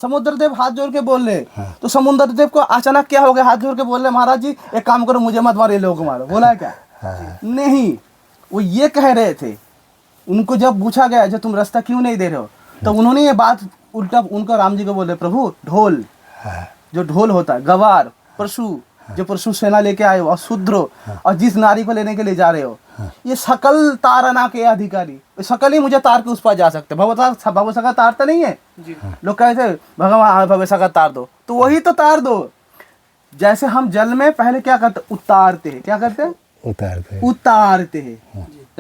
समुद्र देव हाथ जोड़ के बोल रहे। हाँ। तो समुद्र देव को अचानक क्या हो गया, हाथ जोड़ के बोल रहे महाराज जी एक काम करो मुझे मत मारो, ये लोग मारो। बोला क्या? हाँ। नहीं, वो ये कह रहे थे, उनको जब पूछा गया जो तुम रास्ता क्यों नहीं दे रहे हो, तो उन्होंने ये बात उल्टा उनको राम जी को बोले, प्रभु ढोल, जो ढोल होता है, गवार परशु, जो परशु सेना लेके आए हो, और शूद्र, और जिस नारी को लेने के लिए जा रहे हो, ये सकल तारना के अधिकारी, सकल ही मुझे तार के उस पार जा सकते। भवसका तारता नहीं है, लोग कहते भगवान भवसका तार दो, तो वही तो तार दो। जैसे हम जल में पहले क्या करते, उतारते हैं, क्या करते हैं, उतारते हैं,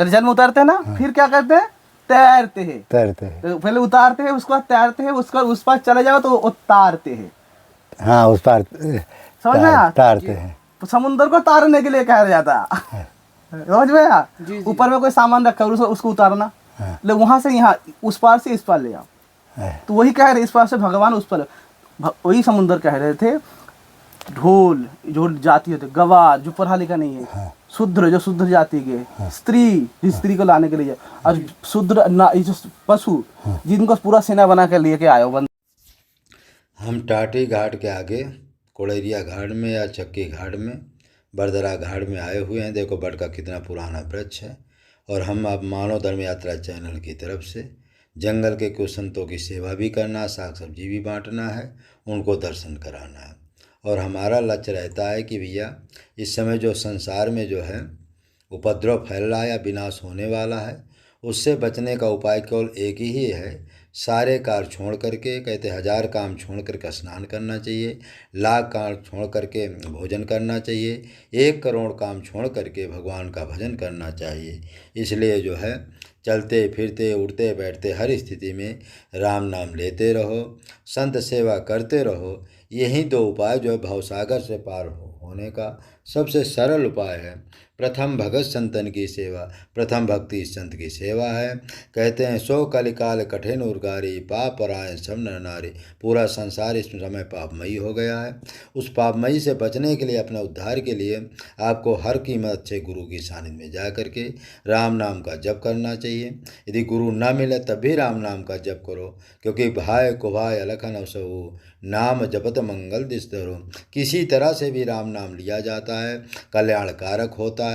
जल में उतारते हैं ना, फिर क्या करते हैं, तैरते हैं, तो पहले उतारते हैं, उसके बाद तैरते हैं, उसका उस पार चले जाओ तो उतारते हैं। हाँ, उस पार समझ में आया, तारते हैं, समुद्र को तारने के लिए कहा जाता है। समझ में आया, ऊपर में कोई सामान रखा है उसको उतारना, ले वहां से यहाँ उस पार से इस पार ले आओ, तो वही कह रहे इस पार से भगवान उस पार, वही समुद्र कह रहे थे। ढोल जो जाति होते, गवार जो पढ़ा लिखा नहीं है, शूद्र जो शूद्र जाति के, स्त्री जिस स्त्री को लाने के लिए, और शूद्र जो पशु जिनको पूरा सेना बना कर लेके आए हो। हम टाटी घाट के आगे कोड़ेरिया घाट में या चक्की घाट में, बरदरा घाट में आए हुए हैं। देखो बट का कितना पुराना वृक्ष है। और हम अब मानव धर्म यात्रा चैनल की तरफ से जंगल के कुछ संतों की सेवा भी करना, साग सब्जी भी बांटना है, उनको दर्शन कराना है। और हमारा लक्ष्य रहता है कि भैया इस समय जो संसार में जो है उपद्रव फैल रहा है या विनाश होने वाला है, उससे बचने का उपाय केवल एक ही है, सारे कार्य छोड़ करके, कहते 1000 काम छोड़ करके स्नान करना चाहिए, लाख काम छोड़ करके भोजन करना चाहिए, 1 करोड़ काम छोड़ करके भगवान का भजन करना चाहिए। इसलिए जो है चलते फिरते उठते बैठते हर स्थिति में राम नाम लेते रहो, संत सेवा करते रहो। यही 2 उपाय जो है भवसागर से पार होने का सबसे सरल उपाय है। प्रथम भगत संतन की सेवा, प्रथम भक्ति संत की सेवा है। कहते हैं सो कलिकाल कठिन उर्गारी, पाप परायण सब नर नारी। पूरा संसार इस समय पापमयी हो गया है। उस पापमयी से बचने के लिए, अपने उद्धार के लिए आपको हर कीमत से गुरु की सानिध्य में जा करके राम नाम का जप करना चाहिए। यदि गुरु न मिले तब भी राम नाम का जप करो, क्योंकि भाई कुभाई अलखन अवसहु, नाम जपत मंगल दिसधरो। किसी तरह से भी राम नाम लिया जाता है, कल्याणकारक होता है।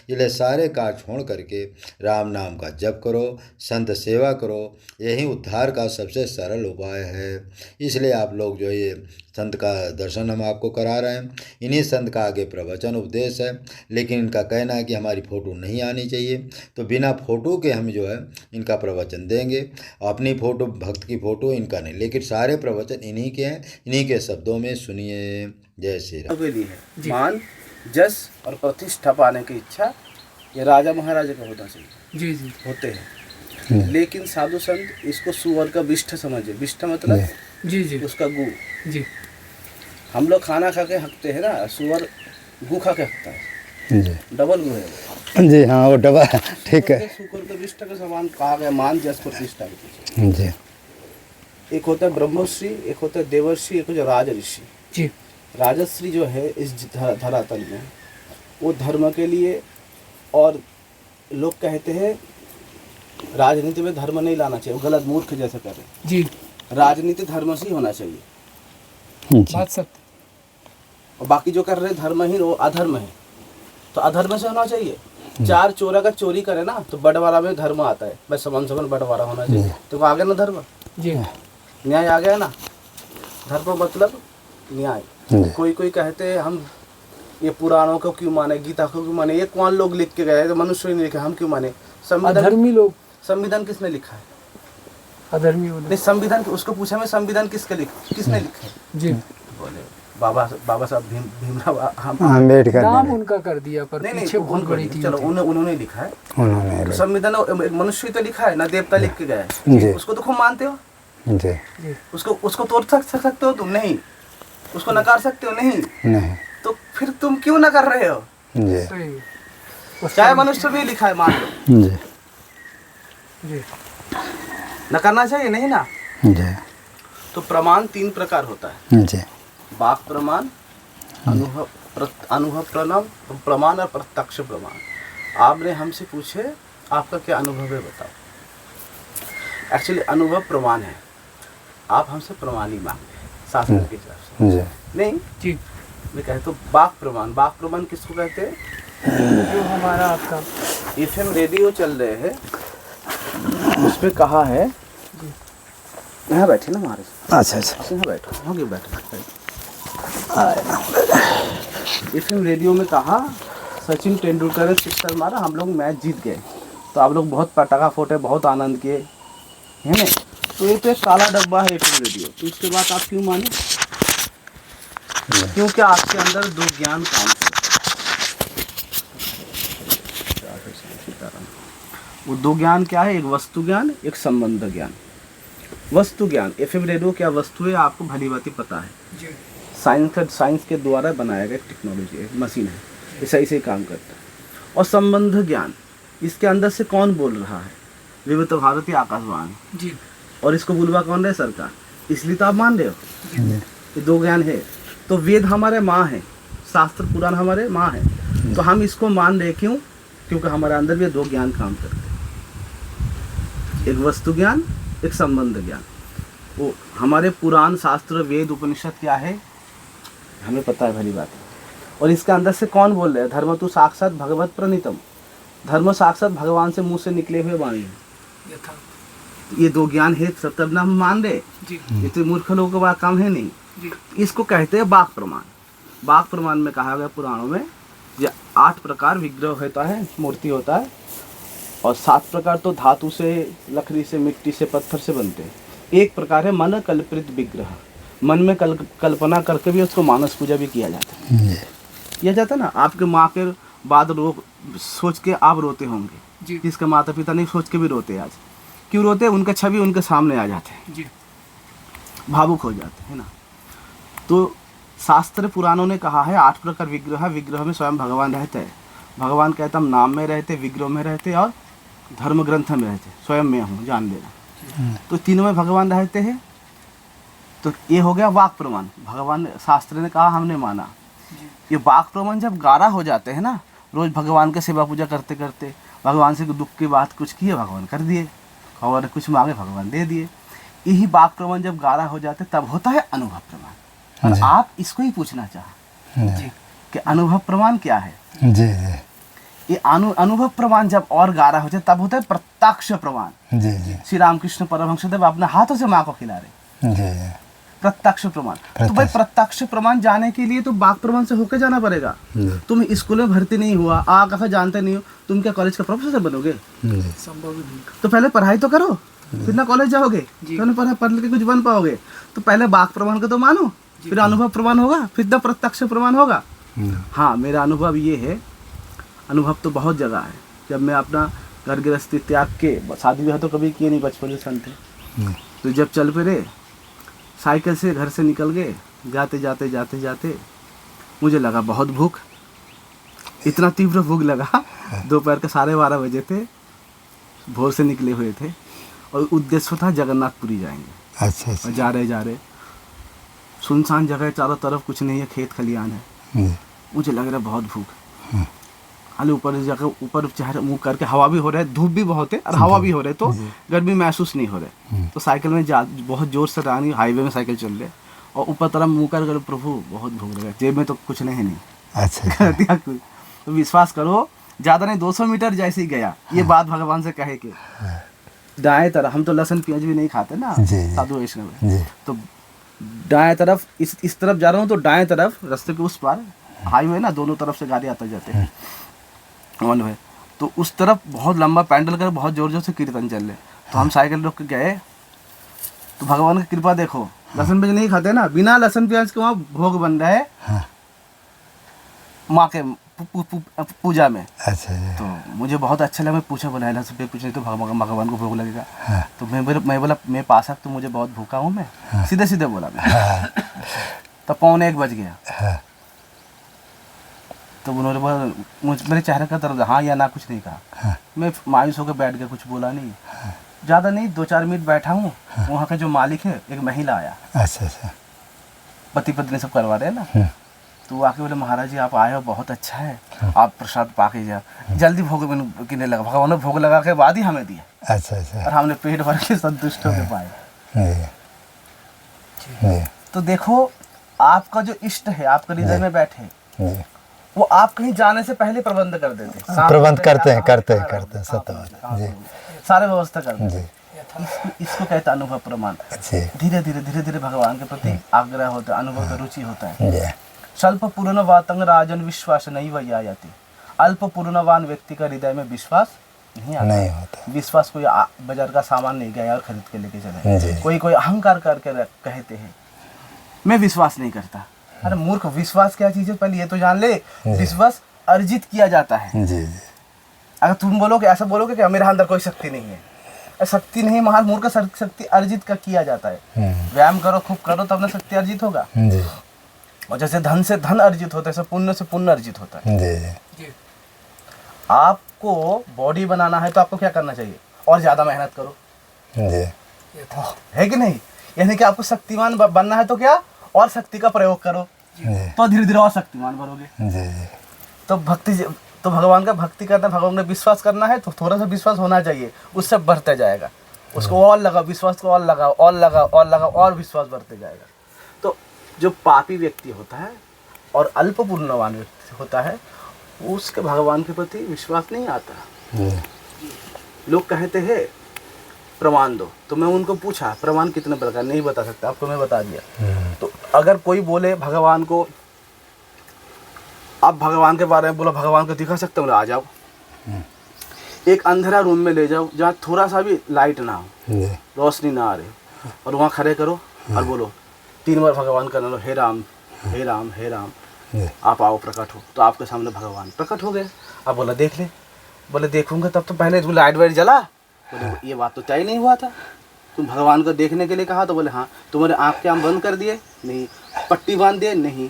इसलिए सारे कार्य छोड़ करके राम नाम का जप करो, संत सेवा करो, यही उद्धार का सबसे सरल उपाय है। इसलिए आप लोग जो ये संत का दर्शन हम आपको करा रहे हैं, इन्हीं संत का आगे प्रवचन उपदेश है। लेकिन इनका कहना है कि हमारी फ़ोटो नहीं आनी चाहिए, तो बिना फ़ोटो के हम जो है इनका प्रवचन देंगे। अपनी फ़ोटो, भक्त की फ़ोटो इनका नहीं, लेकिन सारे प्रवचन इन्हीं के हैं, इन्हीं के शब्दों में सुनिए। जय श्री राम। मान, जस और प्रतिष्ठा पाने की इच्छा ये राजा महाराजा का होना चाहिए। जी जी होते हैं, लेकिन साधु संत इसको सुअर का विष्ठ समझे। विष्ठ मतलब जी जी उसका गू। जी हम लोग खाना खा के हकते हैं ना, सुअर गू खा के हकता है जी, डबल गू है जी। हाँ वो डबल, ठीक है। सुअर का विष्ठ का समान कहा गया, मान जस प्रतिष्ठा जी। एक होता है ब्रह्मश्री, एक होता है देवर्षि, एक होता है राजऋषि जी। राजश्री जो है इस धरातल में, वो धर्म के लिए, और लोग कहते हैं राजनीति में धर्म नहीं लाना चाहिए, वो गलत मूर्ख जैसे कर रहे जी। राजनीति धर्म से ही होना चाहिए, बात सत्य। और बाकी जो कर रहे हैं धर्म ही, वो अधर्म है, तो अधर्म से होना चाहिए। 4 चोर अगर चोरी करे ना तो बंटवारा में धर्म आता है, बस समन बंटवारा होना चाहिए, तो आ गया ना धर्म जी, न्याय आ गया ना। धर्म मतलब न्याय। कोई कहते हैं हम ये पुराणों को क्यों माने, गीता को क्यों माने, ये कौन लोग लिख के गए, तो मनुष्य ने लिखा, हम क्यों माने। संविधान लोग, संविधान किसने लिखा है, अधर्मी नहीं। संविधान उसको पूछा मैं, संविधान किसने लिखा है जी। बोले बाबा साहब भीमराव अम्बेडकर, नाम उनका कर दिया पर पीछे बहुत बड़ी थी। चलो उन्होंने लिखा है, तो संविधान मनुष्य तो लिखा है ना, देवता लिख के गया है, उसको तो खूब मानते हो जी। उसको तोड़ सकते हो तुम? नहीं। उसको नकार सकते हो? नहीं। तो फिर तुम क्यों न कर रहे हो जी? चाहे मनुष्य भी लिखा है, मान लो जी, न करना चाहिए नहीं ना जी। तो प्रमाण 3 प्रकार होता है जी। वाक प्रमाण, अनुभव प्रमाण और प्रत्यक्ष प्रमाण। आपने हमसे पूछे आपका क्या अनुभव है, बताओ। एक्चुअली अनुभव प्रमाण है, आप हमसे प्रमाण ही मांगे शास्त्र की तरफ से। जी नहीं जी मैं कहता हूँ बाक प्रमाण किसको कहते हैं? जो हमारा आपका FM रेडियो चल रहे हैं, उसमें कहा है, यहाँ बैठे ना हमारे अच्छा अच्छा यहाँ बैठो, आगे बैठो। FM रेडियो में कहा सचिन तेंदुलकर ने 6 रन मारा, हम लोग मैच जीत गए, तो आप लोग बहुत पटाखा फोटे, बहुत आनंद किए, है ना? तो ये तो एक काला डब्बा है FM रेडियो, तो इसके बाद आप क्यों माने? क्योंकि आपके अंदर 2 ज्ञान काम से, वो 2 ज्ञान क्या है? एक वस्तु ज्ञान, एक संबंध ज्ञान। वस्तु ज्ञान FM रेडियो क्या वस्तु है आपको भली भांति पता है, जी साइंस के द्वारा बनाया गया टेक्नोलॉजी है, मशीन है, ये सही से काम करता है। और संबंध ज्ञान, इसके अंदर से कौन बोल रहा है? विविध भारती आकाशवाणी, जी और इसको बुलवा कौन रहे? सरकार, इसलिए तो आप मान रहे हो। ये 2 ज्ञान है। तो वेद हमारे माँ है, शास्त्र पुराण हमारे माँ है, तो हम इसको मान रहे क्यों? क्योंकि हमारे अंदर भी 2 ज्ञान काम करते हैं, एक वस्तु ज्ञान, एक संबंध ज्ञान। वो हमारे पुराण शास्त्र वेद उपनिषद क्या है हमें पता है भली बात है। और इसके अंदर से कौन बोल रहे हैं? धर्म तो साक्षात भगवत प्रणीतम, धर्म साक्षात भगवान से मुंह से निकले हुए वाणी है। यथा ये 2 ज्ञान है, सब तब ना हम मान रहे। जी ये तो मूर्ख लोगों का बात काम है नहीं। जी इसको कहते हैं बाक प्रमाण। बाक प्रमाण में कहा गया पुराणों में, ये 8 प्रकार विग्रह होता है, मूर्ति होता है, और 7 प्रकार तो धातु से, लकड़ी से, मिट्टी से, पत्थर से बनते हैं। एक प्रकार है मन कल्पित विग्रह, मन में कल्पना करके भी उसको मानस पूजा भी किया जाता है। किया जाता है ना, आपके माँ के बाद सोच के आप रोते होंगे, जी जिसके माता पिता नहीं सोच के भी रोते हैं। आज क्यों रोते हैं? उनका छवि उनके सामने आ जाते हैं, जी भावुक हो जाते हैं ना। तो शास्त्र पुराणों ने कहा है 8 प्रकार विग्रह, विग्रह में स्वयं भगवान रहते हैं। भगवान कहता हम नाम में रहते, विग्रह में रहते, और धर्म ग्रंथ में रहते, स्वयं में हूँ जान लेना। तो तीनों में भगवान रहते हैं। तो ये हो गया वाक प्रमाण, भगवान शास्त्र ने कहा हमने माना। ये वाक प्रमाण जब गाढ़ा हो जाते हैं ना, रोज भगवान के सेवा पूजा करते करते, भगवान से दुख की बात कुछ की है भगवान कर दिए, भगवान ने कुछ मांगे भगवान दे दिए। यही वाक प्रमाण जब गाढ़ा हो जाते तब होता है अनुभव प्रमाण। और आप इसको ही पूछना चाहें जी कि अनुभव प्रमाण क्या है? जी जी ये अनुभव प्रमाण जब और गाढ़ा हो जाए तब होता है प्रत्यक्ष प्रमाण। जी जी श्री रामकृष्ण परमहंसदेव अपने हाथों से माँ को खिला रहे, जी प्रत्यक्ष प्रमाण। तो भाई प्रत्यक्ष प्रमाण जाने के लिए तो वाक प्रमाण से होके जाना पड़ेगा। तुम स्कूल में भर्ती नहीं हुआ, कहा जानते नहीं हो, तुम क्या कॉलेज का प्रोफेसर बनोगे? संभव ही नहीं। तो पहले पढ़ाई तो करो, फिर ना कॉलेज जाओगे, तो ना पढ़ लिख के कुछ बन पाओगे। तो पहले वाक प्रमाण को तो मानो, फिर अनुभव प्रमाण होगा, फिर द प्रत्यक्ष प्रमाण होगा। हाँ, मेरा अनुभव ये है, अनुभव तो बहुत जगह है। जब मैं अपना घर गृहस्थी त्याग के, शादी ब्याह तो कभी किए नहीं, बचपन से सन थे, तो जब चल पड़े साइकिल से, घर से निकल गए, जाते जाते जाते जाते मुझे लगा बहुत भूख, इतना तीव्र भूख लगा। दोपहर के 12:30 बजे थे, भोर से निकले हुए थे, और उद्देश्य था जगन्नाथपुरी जाएंगे। अच्छा और जा रहे सुनसान जगह, चारों तरफ कुछ नहीं है, खेत खलियान है। मुझे लग रहा है बहुत भूख, खाली ऊपर जाकर ऊपर चेहरा मुँह करके, हवा भी हो रहा है, धूप भी बहुत है और हवा भी हो रहा है, तो गर्मी महसूस नहीं हो रही। तो साइकिल में बहुत जोर से रानी हाईवे में साइकिल चल रहे, और ऊपर तरफ मुँह कर, प्रभु बहुत भूख लगा, जेब में तो कुछ नहीं। अच्छा तो विश्वास करो, ज़्यादा नहीं 200 मीटर जैसे ही गया, ये बात भगवान से कहे कि दाएं तरफ, हम तो लहसुन प्याज भी नहीं खाते ना साधु वैष्णव, तो दाएं तरफ, इस तरफ जा रहा हूँ, तो दाएं तरफ रास्ते के उस पार हाईवे ना, दोनों तरफ से गाड़ी आते जाते हैं, वन है, तो उस तरफ बहुत लंबा पैंडल कर, बहुत जोर जोर से कीर्तन चल रहे। तो हम साइकिल रोक के गए, तो भगवान की कृपा देखो, लहसुन प्याज नहीं खाते ना, बिना लहसुन प्याज के वहाँ भोग बन रहा है माँ के पूजा में। अच्छा तो मुझे बहुत अच्छा लगा, मैं पूछा, बोला लहसुन प्याज कुछ नहीं तो भगवान को भोग लगेगा। तो मैं बोला मैं पास तो मुझे बहुत भूखा हूँ मैं, सीधे सीधे बोला मैं। तो 1:45 बज गया, तो उन्होंने बोला, मेरे चेहरे का दर्द, हाँ या ना, कुछ नहीं कहा। मैं मायूस होकर बैठ गया, कुछ बोला नहीं। ज़्यादा नहीं 2-4 मिनट बैठा हूँ, वहाँ का जो मालिक है, एक महिला आया, अच्छा पति पत्नी सब करवा रहे हैं ना, तो वो आके बोले, महाराज जी आप आए हो, बहुत अच्छा है, आप प्रसाद पा के जाओ। जल्दी भोग गिरने लगा, भगवान ने भोग लगा के बाद ही हमें दिया। अच्छा और हमने पेट भर के संतुष्ट होकर पाए। जी तो देखो, आपका जो इष्ट है आपके हृदय में बैठे, जी वो आप कहीं जाने से पहले प्रबंध कर देते हैं। प्रबंध करते हैं कहाँ सत्य बात कहाँ जी करोगे, सारे व्यवस्था कर देते जी हैं। इसको कहते हैं अनुभव प्रमाण। जी धीरे धीरे भगवान के प्रति आग्रह होता है, अनुभव का रुचि होता है। जी स्वल्प पूर्णवातंग राजन विश्वास नहीं वही आ जाती। अल्प पूर्णवान व्यक्ति का हृदय में विश्वास नहीं आता। नहीं होता विश्वास कोई बाजार का सामान नहीं गया और खरीद के लेके चले। जी कोई अहंकार करके कहते हैं मैं विश्वास नहीं करता। अरे मूर्ख, विश्वास क्या चीज है पहले ये तो जान ले। विश्वास अर्जित किया जाता है। जी जी अगर तुम बोलोगे, ऐसा बोलोगे कि मेरे अंदर कोई शक्ति नहीं है, शक्ति नहीं, महान मूर्ख, शक्ति अर्जित का किया जाता है। व्यायाम करो, खूब करो, तब ना शक्ति अर्जित होगा। जी और जैसे धन से धन अर्जित होता है, ऐसे पुण्य से पुण्य अर्जित होता है। जी जी आपको बॉडी बनाना है तो आपको क्या करना चाहिए? और ज्यादा मेहनत करो, जी है कि नहीं? यानी कि आपको शक्तिमान बनना है तो क्या, और शक्ति का प्रयोग करो, तो धीरे धीरे और शक्तिमान बनोगे। जी जी तो भक्ति, तो भगवान का भक्ति करना है, भगवान में विश्वास करना है तो थोड़ा सा विश्वास होना चाहिए, उससे बढ़ते जाएगा। उसको और लगाओ, विश्वास को और लगाओ, और लगाओ, और लगाओ, और विश्वास बढ़ते जाएगा। तो जो पापी व्यक्ति होता है और अल्प पूर्णवान व्यक्ति होता है, उसके भगवान के प्रति विश्वास नहीं आता। लोग कहते हैं प्रमाण दो, तो मैं उनको पूछा प्रमाण कितने प्रकार, नहीं बता सकता, आपको मैं बता दिया। तो अगर कोई बोले भगवान को, आप भगवान के बारे में बोलो भगवान को दिखा सकते हो, आ जाओ एक अंधेरा रूम में ले जाओ जहाँ थोड़ा सा भी लाइट ना हो, रोशनी ना आ रही, और वहाँ खड़े करो और बोलो 3 बार भगवान का नाम लो, हे राम हे राम हे राम, आप आओ प्रकट हो। तो आपके सामने भगवान प्रकट हो गए। आप बोला देख ले, बोले देखूंगा, तब तो पहले तुम लाइट वाइट जला। बोले ये बात तो तय नहीं हुआ था, तुम भगवान को देखने के लिए कहा। तो बोले हाँ। तुम्हारे आँख के आम बंद कर दिए? नहीं। पट्टी बांध दिए? नहीं।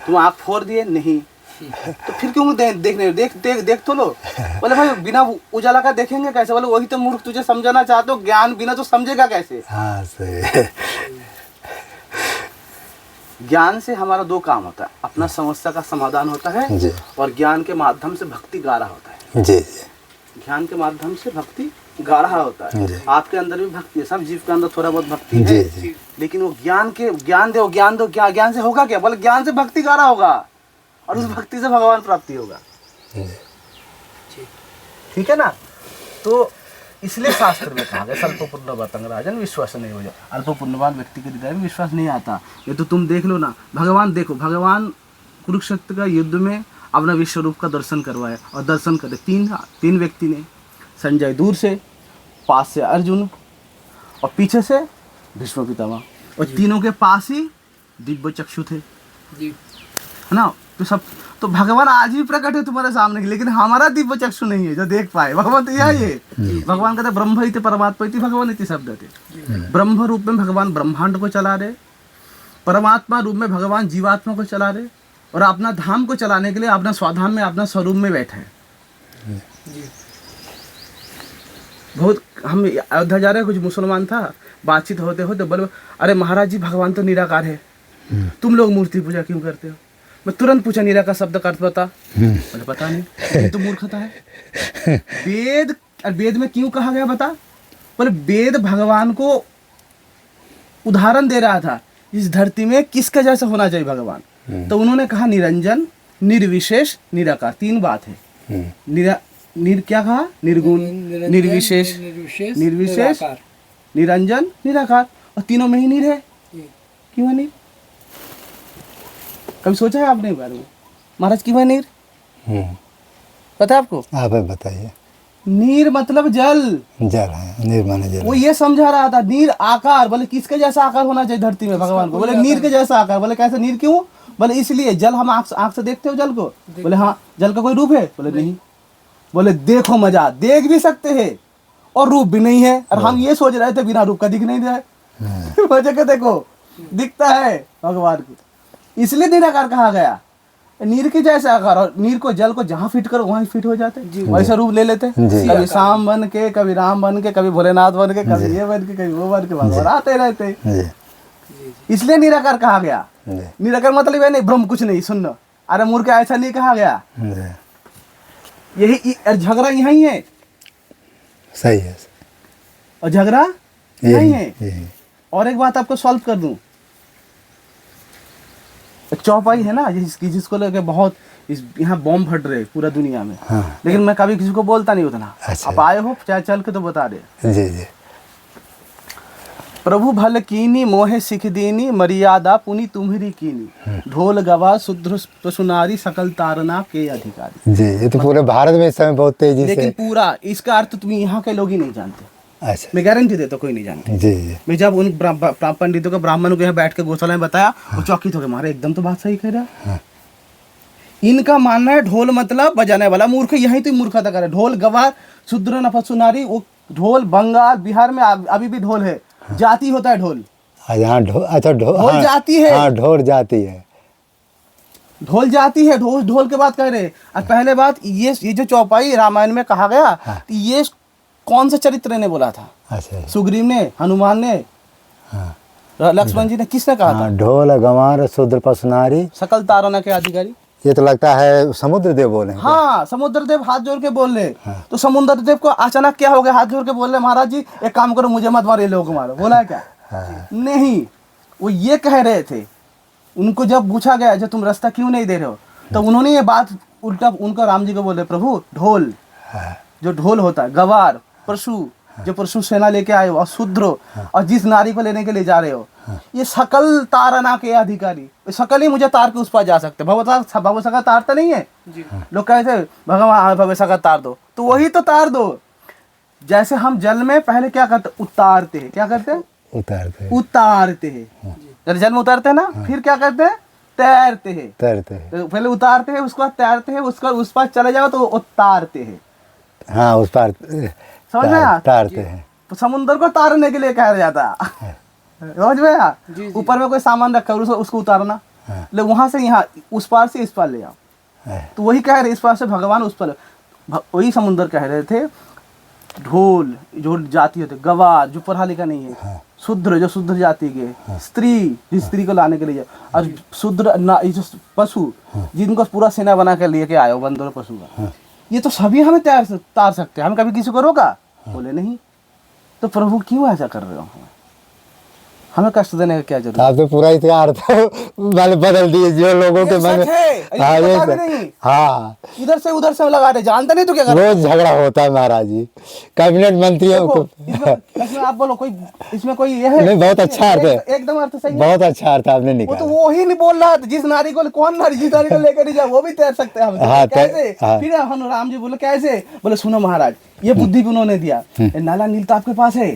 तुम आँख फोड़ दिए? नहीं। तो फिर क्यों देखने, देख तो लो। बोले भाई बिना उजाला का देखेंगे कैसे? बोले वही तो मूर्ख, तुझे समझाना चाहते हो, ज्ञान बिना तो समझेगा कैसे? हाँ सही। ज्ञान से हमारा 2 काम होता है, अपना समस्या का समाधान होता है जी और ज्ञान के माध्यम से भक्ति गाढ़ा होता है। जी जी ज्ञान के माध्यम से भक्ति गाढ़ा होता है। जी। आपके अंदर भी भक्ति है, सब जीव के अंदर थोड़ा बहुत भक्ति जी है, जी लेकिन वो ज्ञान दो, क्या ज्ञान से होगा क्या? बोले ज्ञान से भक्ति गाढ़ा होगा और उस भक्ति से भगवान प्राप्ति होगा। ठीक है ना? तो इसलिए शास्त्र में कहा गया स्वल्प पूर्णवातंग राजन विश्वास नहीं हो जाए। अल्प पूर्णवान व्यक्ति के हृदय में विश्वास नहीं आता। ये तो तुम देख लो ना, भगवान देखो, भगवान कुरुक्षेत्र का युद्ध में अपना विश्व रूप का दर्शन करवाया, और दर्शन करे 3 व्यक्ति ने, संजय दूर से, पास से अर्जुन और पीछे से भीष्म पितामह, और तीनों के पास ही दिव्य चक्षु थे, है ना? तो भगवान आज भी प्रकट है तुम्हारे सामने, लेकिन हमारा दिव्य चक्षु नहीं है जो देख पाए। भगवान तो यही है। भगवान कहते ब्रह्म इति परमात्मा इति भगवान इति शब्द थे। ब्रह्म रूप में भगवान ब्रह्मांड को चला रहे, परमात्मा रूप में भगवान जीवात्मा को चला रहे, और अपना धाम को चलाने के लिए अपना स्वाधाम में, अपना स्वरूप में बैठे हैं। बहुत हम अयोध्या जा रहे हैं, कुछ मुसलमान था, बातचीत होते होते बोले अरे महाराज जी भगवान तो निराकार है, तुम लोग मूर्ति पूजा क्यों करते हो? मैं तुरंत पूछा निराकार शब्द का अर्थ बता। मुझे पता नहीं, ये तो मूर्खता है। वेद में क्यों कहा गया बता? बोले वेद भगवान को उदाहरण दे रहा था, इस धरती में किसका जैसा होना चाहिए भगवान। तो उन्होंने कहा निरंजन, निर्विशेष, निराकार, 3 बात है। क्या कहा? निर्गुण, निर्विशेष, निरंजन, निराकार, और तीनों में ही निर है। क्यों है निर? कभी सोचा है आपने बारे में महाराज क्यों है नीर? पता है आपको? आप बताइए। नीर मतलब जल, जल है, नीर माने जल। वो ये समझा रहा था। नीर आकार, बोले किसके जैसा आकार होना चाहिए धरती में भगवान को? बोले नीर के जैसा आकार। बोले कैसे नीर क्यों? बोले इसलिए जल हम आँख से देखते हो जल को? बोले हाँ। जल का कोई रूप है? बोले नहीं। बोले देखो मजा, देख भी सकते हैं और रूप भी नहीं है, और हम ये सोच रहे थे बिना रूप का दिख नहीं रहा है। मजा के देखो दिखता है भगवान को, इसलिए निराकार कहा गया। नीर के जैसे आकार, और नीर को जल को जहाँ फिट करो वहाँ फिट हो जाते, वैसा रूप ले लेते। कभी शाम बन के, कभी राम बन के, कभी भोलेनाथ बन के, कभी ये बन के, कभी वो बन के, भगवान आते रहते, इसलिए निराकार कहा गया। निराकार मतलब ये नहीं ब्रह्म कुछ नहीं, सुनना। अरे मूर्ख, ऐसा नहीं कहा गया। यही झगड़ा यही है। सही है। और झगड़ा यही है। और एक बात आपको सॉल्व कर दूं, चौपाई है ना जिसको लेके बहुत यहाँ बॉम्ब फट रहे पूरा दुनिया में। हाँ। लेकिन मैं कभी किसी को बोलता नहीं उतना। अच्छा। आप आए हो चाहे चल के तो बता दे। जी जी। प्रभु भल कीनी मोहे सिख दीनी मर्यादा पुनि तुम्हारी कीनी ढोल गवा शुद्र सुनारी सकल तारना के अधिकारी। जी, ये तो पूरे भारत में इस समय बहुत तेजी लेकिन से। पूरा इसका अर्थ तुम यहाँ के लोग ही नहीं जानते। अच्छा। मैं गारंटी देता कोई नहीं जानते। जी जी। मैं जब उन पंडितों को ब्राह्मणों को यहाँ बैठ के गौशाला में बताया वो चौकित हो गए, मारे एकदम तो बात सही कह रहा। हाँ। इनका मानना है ढोल मतलब बजाने वाला। मूर्ख यही तो मूर्खता करे। ढोल गवार शूद्र नफस सुनारी, वो ढोल बंगाल बिहार में अभी भी ढोल है, जाति होता है ढोल। यहाँ ढोल, अच्छा ढोल ढोल जाती है। हाँ ढोल जाती है। ढोल जाती है, ढोल ढोल के बात कह रहे। और पहले बात ये जो चौपाई रामायण में कहा गया, हाँ। तो ये कौन सा चरित्र ने बोला था? अच्छा। सुग्रीव ने, हनुमान ने, हाँ। लक्ष्मण जी ने, किसने कहा था? हाँ, ढोल गंवार शूद्र पसनारी सकल तारना के अधिकारी। ये तो लगता है समुद्र देव बोले। हाँ, समुद्र देव हाथ जोड़ के बोल रहे। हाँ। तो समुद्र देव को अचानक क्या हो गया? हाथ जोड़ के बोल रहे महाराज जी एक काम करो, मुझे मत मारो, ये लोगों को मारो। बोला है क्या? हाँ। नहीं, वो ये कह रहे थे। उनको जब पूछा गया जो तुम रास्ता क्यों नहीं दे रहे हो, तो उन्होंने ये बात उल्टा उनका राम जी को बोले, प्रभु ढोल, हाँ। जो ढोल होता है, गवार परशु, जो परशु सेना लेके आए हो, और शूद्र, और जिस नारी को लेने के लिए जा रहे हो, ये सकल तारना के अधिकारी। सकल ही मुझे तार के उस पार जा सकते। भव सका तारता नहीं है। लोग कहते भगवान भव सका तार दो, तो वही तो तार दो। जैसे हम जल में पहले क्या करते? उतारते हैं। क्या करते हैं? उतारते हैं। जब जल में उतारते हैं ना, फिर क्या करते हैं? तैरते हैं। तो पहले उतारते हैं, उसके बाद तैरते हैं, उसका उस पार चले जाओ तो उतारते हैं। हाँ, उस पार समझ में आया? तारते हैं। तो समुद्र को तारने के लिए कहा जाता है। समझ में आया? ऊपर में कोई सामान रखा है, उसको उतारना। ले वहां से यहाँ उस पार से इस पार ले आओ। तो वही कह रहे, इस पार से भगवान उस पार। वही समुद्र कह रहे थे ढोल जो जाति होते, गवार जो पढ़ा लिखा नहीं है, शूद्र जो शूद्र जाति के, स्त्री जिस स्त्री को लाने के लिए, और शूद्र जो पशु जिनको पूरा सेना बना के लेके आए हो, बंदर पशु का, ये तो सभी हमें तार सकते हैं। हम कभी किसी को रोका? बोले नहीं। तो प्रभु क्यों ऐसा कर रहे हो? हमें कष्ट देने का क्या जरूरत? आप तो पूरा इतिहास वाले बदल दिए जो लोगों के मन में। हाँ, ये हाँ, इधर से उधर से लगा रहे, जानते नहीं तो क्या कर? रोज झगड़ा होता है महाराज जी कैबिनेट मंत्रियों को। इसमें आप बोलो कोई, इसमें कोई ये है? नहीं, बहुत अच्छा अर्थ है, एकदम अर्थ सही है। बहुत अच्छा अर्थ आपने वो निकाला। तो वो ही नहीं बोल रहा था, जिस नारी को, कौन नारी, जिस नारी को लेकर नहीं जाए वो भी तैर सकते हैं हम। हाँ, कैसे? हाँ। फिर हम राम जी बोले कैसे? बोले सुनो महाराज, ये बुद्धि भी उन्होंने दिया। नाला नील तो आपके पास है,